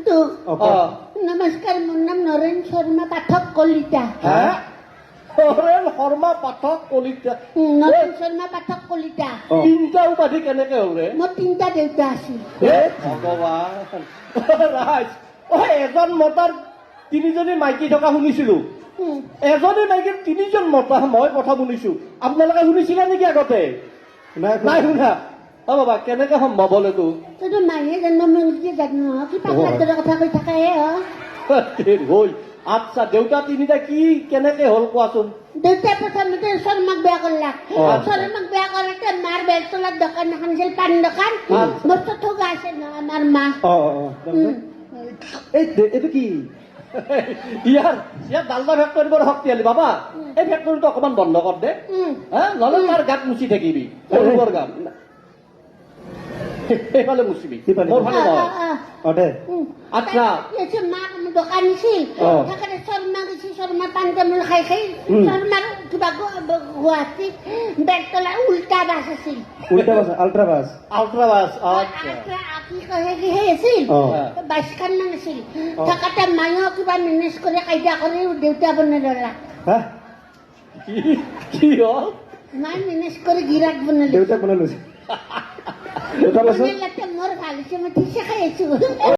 তো নমস্কাৰ মোৰ নাম নৰেন শৰ্মা পাঠক কলিতা নৰেন শৰ্মা পাঠক কলিতা নৰেন শৰ্মা পাঠক কলিতা তিনিটা উপাধি কেনেকে হ'ল ৰে মোৰ তিনিটা দেউতা আছিল ভগৱান ৰাজ এজন মতাৰ তিনিজনী মাইকী থকা শুনিছিলো এজনী মাইকীৰ তিনিজন মতা মই কথা শুনিছো আপোনালোকে শুনিছিলে নেকি আগতে নাই শুনা অ বাবা কেনেকে সম্ভৱ হ'ল এইটো তইতো মায়ে জন্ম মই নিজে জানো কি পাগলাৰ দৰে কথা কৈ থাকে হৈ আচ্ছা দেউতা তিনিটা কি কেনেকে হ'ল কোৱাচোন দেউতাই প্ৰথমতে শৰ্মাক বেয়া কৰলাক শৰ্মাক বেয়া কৰোঁতে মাৰ বেলতলাৰ দোকান এখন আছিল পাণ দোকান মোৰ ঠগা আছে ন আমাৰ মা এইটো কি ইয়াৰ ডালদা ফেক্টৰী বৰ শক্তিশালী বাবা এই ফেক্টৰীটো অকমান বন্ধ কৰ দে নহ'লে তাৰ গাত মুচি থাকিবি সৰুবৰ গাত সেইফালে মুচিবি মোৰ ফালে নহয় আচ্ছা মা দোকান আছিল থাকতে শৰ্মা গৈছে শৰ্মা পাণ তামোল খাই খাই শৰ্মাৰ কিবা গুৱাহাটীত বেলতলাৰ উল্টা বাছ আছিল আল্ট্ৰা বাছ কি কয় সেই আছিল বাছখন মান আছিল থাকতে মায়েও কিবা মেনেজ কৰি কাইদা কৰি দেউতা বনাই ল'লাক কি হ'ল মায়ে মেনেজ কৰি গিৰাট বনালে দেউতাক বনাই লৈছে মোৰ ভাল হৈছে মই ঠিকছে খাই আছো